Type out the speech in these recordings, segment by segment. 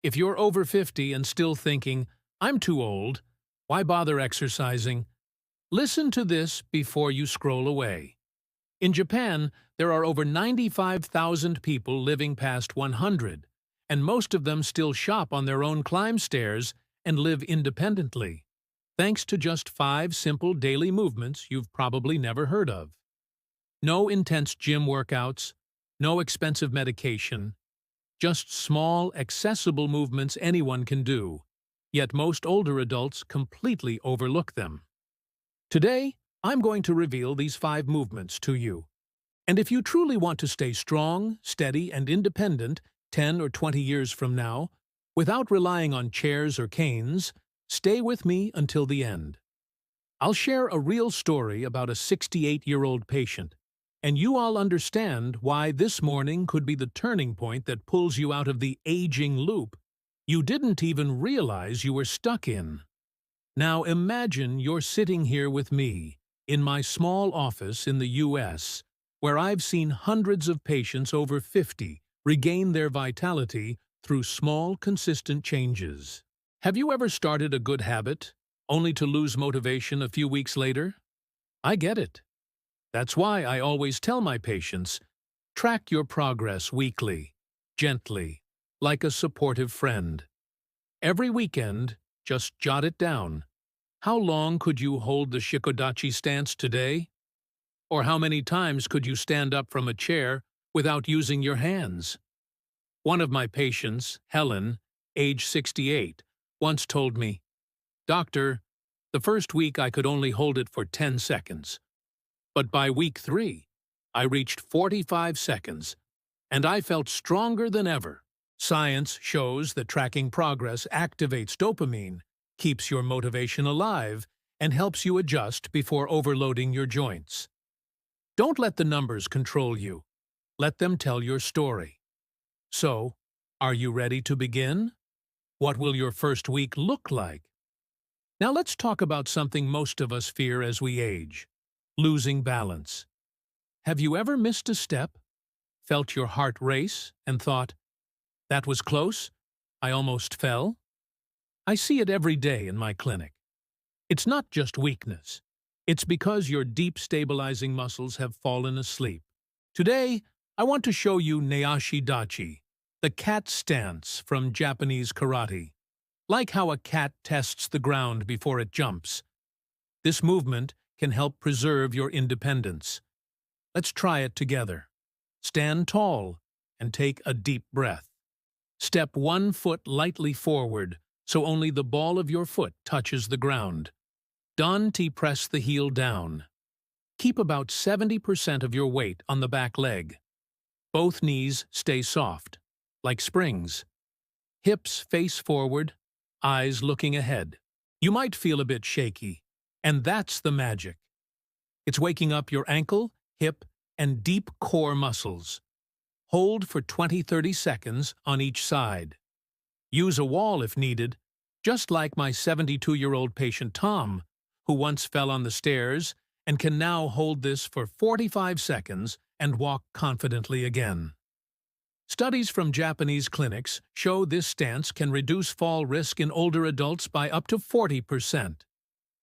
If you're over 50 and still thinking, I'm too old, why bother exercising? Listen to this before you scroll away. In Japan, there are over 95,000 people living past 100, and most of them still shop on their own climb stairs and live independently, thanks to just 5 simple daily movements you've probably never heard of. No intense gym workouts, no expensive medication, just small, accessible movements anyone can do, yet most older adults completely overlook them. Today, I'm going to reveal these 5 movements to you. And if you truly want to stay strong, steady, and independent 10 or 20 years from now, without relying on chairs or canes, stay with me until the end. I'll share a real story about a 68-year-old patient, and you all understand why this morning could be the turning point that pulls you out of the aging loop you didn't even realize you were stuck in. Now imagine you're sitting here with me, in my small office in the US, where I've seen hundreds of patients over 50 regain their vitality through small, consistent changes. Have you ever started a good habit, only to lose motivation a few weeks later? I get it. That's why I always tell my patients, track your progress weekly, gently, like a supportive friend. Every weekend, just jot it down. How long could you hold the Shikodachi stance today? Or how many times could you stand up from a chair without using your hands? One of my patients, Helen, age 68, once told me, "Doctor, the first week I could only hold it for 10 seconds. But by week 3, I reached 45 seconds, and I felt stronger than ever." Science shows that tracking progress activates dopamine, keeps your motivation alive, and helps you adjust before overloading your joints. Don't let the numbers control you. Let them tell your story. So, are you ready to begin? What will your first week look like? Now let's talk about something most of us fear as we age: losing balance. Have you ever missed a step, felt your heart race, and thought, "That was close, I almost fell"? I see it every day in my clinic. It's not just weakness. It's because your deep stabilizing muscles have fallen asleep. Today, I want to show you Neashi Dachi, the cat stance from Japanese karate. Like how a cat tests the ground before it jumps, this movement can help preserve your independence. Let's try it together. Stand tall and take a deep breath. Step 1 foot lightly forward, so only the ball of your foot touches the ground. Danti press the heel down. Keep about 70% of your weight on the back leg. Both knees stay soft, like springs. Hips face forward, eyes looking ahead. You might feel a bit shaky, and that's the magic. It's waking up your ankle, hip, and deep core muscles. Hold for 20-30 seconds on each side. Use a wall if needed, just like my 72-year-old patient Tom, who once fell on the stairs and can now hold this for 45 seconds and walk confidently again. Studies from Japanese clinics show this stance can reduce fall risk in older adults by up to 40%.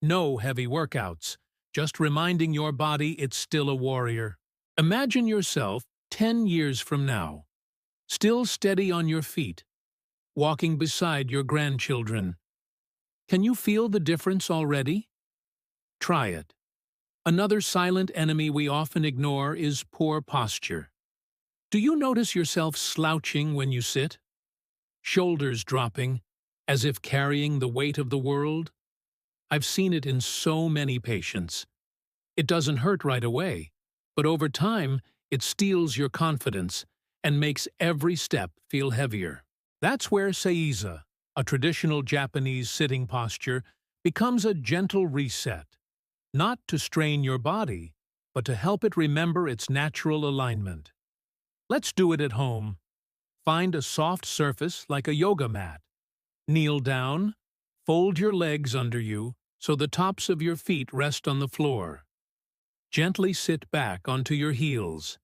No heavy workouts, just reminding your body it's still a warrior. Imagine yourself 10 years from now, still steady on your feet, walking beside your grandchildren. Can you feel the difference already? Try it. Another silent enemy we often ignore is poor posture. Do you notice yourself slouching when you sit? Shoulders dropping, as if carrying the weight of the world? I've seen it in so many patients. It doesn't hurt right away, but over time, it steals your confidence and makes every step feel heavier. That's where Seiza, a traditional Japanese sitting posture, becomes a gentle reset, not to strain your body, but to help it remember its natural alignment. Let's do it at home. Find a soft surface like a yoga mat. Kneel down, fold your legs under you so the tops of your feet rest on the floor. Gently sit back onto your heels.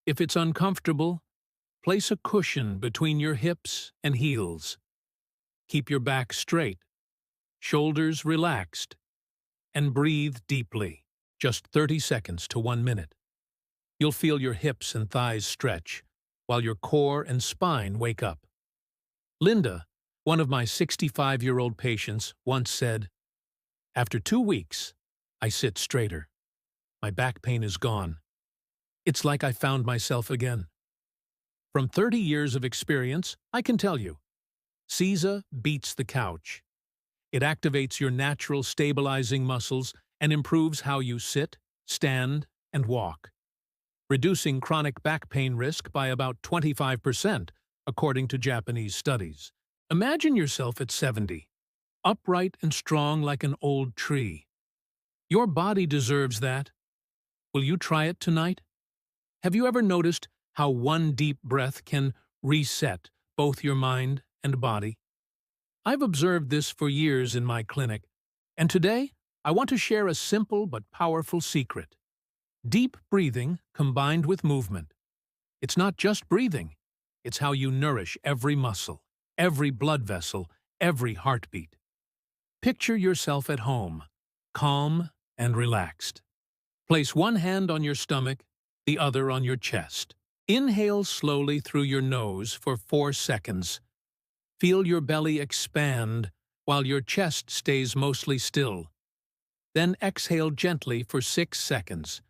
If it's uncomfortable, place a cushion between your hips and heels. Keep your back straight, shoulders relaxed, and breathe deeply, just 30 seconds to 1 minute. You'll feel your hips and thighs stretch, while your core and spine wake up. Linda, one of my 65-year-old patients, once said, "After 2 weeks, I sit straighter. My back pain is gone. It's like I found myself again." From 30 years of experience, I can tell you, CISA beats the couch. It activates your natural stabilizing muscles and improves how you sit, stand, and walk, reducing chronic back pain risk by about 25%, according to Japanese studies. Imagine yourself at 70, upright and strong like an old tree. Your body deserves that. Will you try it tonight? Have you ever noticed how one deep breath can reset both your mind and body? I've observed this for years in my clinic, and today I want to share a simple but powerful secret. Deep breathing combined with movement. It's not just breathing, it's how you nourish every muscle, every blood vessel, every heartbeat. Picture yourself at home, calm and relaxed. Place one hand on your stomach, the other on your chest. Inhale slowly through your nose for 4 seconds. Feel your belly expand while your chest stays mostly still. Then exhale gently for 6 seconds,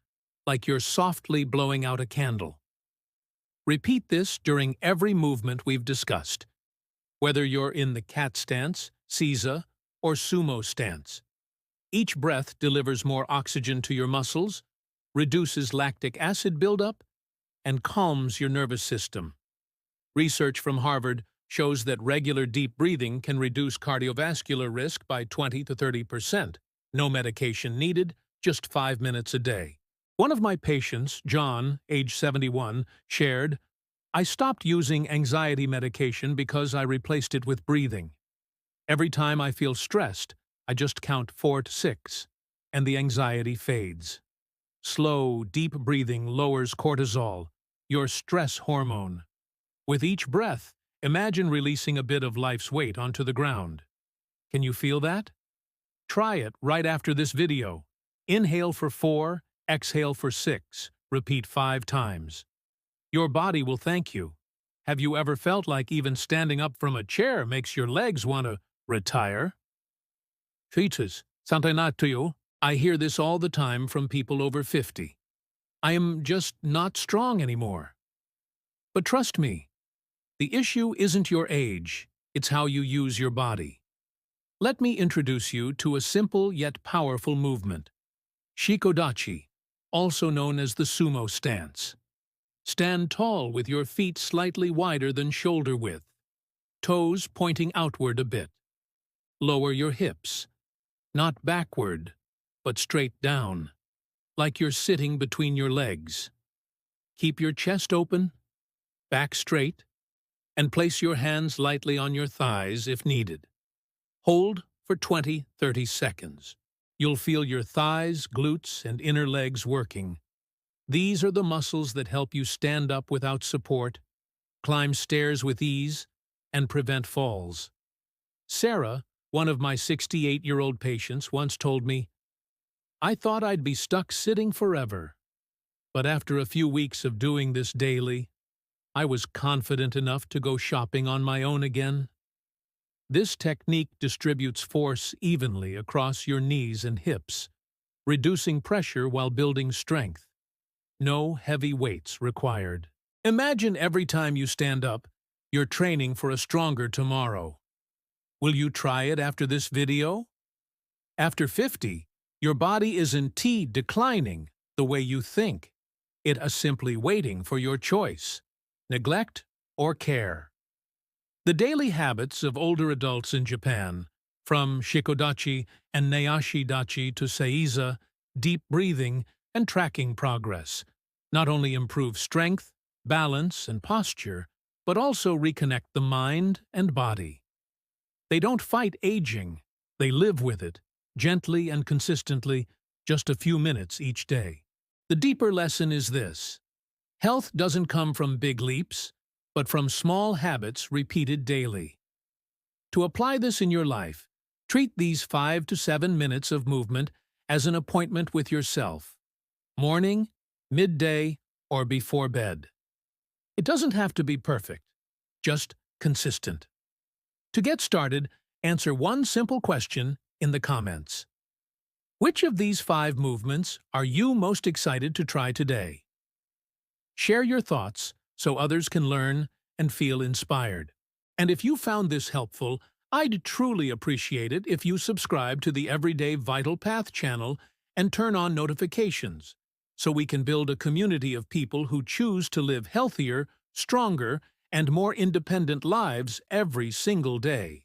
like you're softly blowing out a candle. Repeat this during every movement we've discussed, whether you're in the cat stance, CISA, or sumo stance. Each breath delivers more oxygen to your muscles, reduces lactic acid buildup, and calms your nervous system. Research from Harvard shows that regular deep breathing can reduce cardiovascular risk by 20 to 30%. No medication needed, just 5 minutes a day. One of my patients, John, age 71, shared, "I stopped using anxiety medication because I replaced it with breathing. Every time I feel stressed, I just count 4 to 6, and the anxiety fades." Slow, deep breathing lowers cortisol, your stress hormone. With each breath, imagine releasing a bit of life's weight onto the ground. Can you feel that? Try it right after this video. Inhale for 4, exhale for 6. Repeat 5 times. Your body will thank you. Have you ever felt like even standing up from a chair makes your legs want to retire? Fetus, something not to you. I hear this all the time from people over 50. I am just not strong anymore. But trust me, the issue isn't your age, it's how you use your body. Let me introduce you to a simple yet powerful movement. Shikodachi, also known as the sumo stance. Stand tall with your feet slightly wider than shoulder width, toes pointing outward a bit. Lower your hips, not backward, but straight down, like you're sitting between your legs. Keep your chest open, back straight, and place your hands lightly on your thighs if needed. Hold for 20-30 seconds. You'll feel your thighs, glutes, and inner legs working. These are the muscles that help you stand up without support, climb stairs with ease, and prevent falls. Sarah, one of my 68-year-old patients, once told me, "I thought I'd be stuck sitting forever. But after a few weeks of doing this daily, I was confident enough to go shopping on my own again." This technique distributes force evenly across your knees and hips, reducing pressure while building strength. No heavy weights required. Imagine every time you stand up, you're training for a stronger tomorrow. Will you try it after this video? After 50, your body isn't declining the way you think. It is simply waiting for your choice, neglect or care. The daily habits of older adults in Japan, from Shikodachi and Nayashidachi to Seiza, deep breathing, and tracking progress, not only improve strength, balance, and posture, but also reconnect the mind and body. They don't fight aging, they live with it, gently and consistently, just a few minutes each day. The deeper lesson is this: health doesn't come from big leaps, but from small habits repeated daily. To apply this in your life, treat these 5 to 7 minutes of movement as an appointment with yourself, morning, midday, or before bed. It doesn't have to be perfect, just consistent. To get started, answer one simple question in the comments. Which of these 5 movements are you most excited to try today? Share your thoughts so others can learn and feel inspired. And if you found this helpful, I'd truly appreciate it if you subscribe to the Everyday Vital Path channel and turn on notifications, so we can build a community of people who choose to live healthier, stronger, and more independent lives every single day.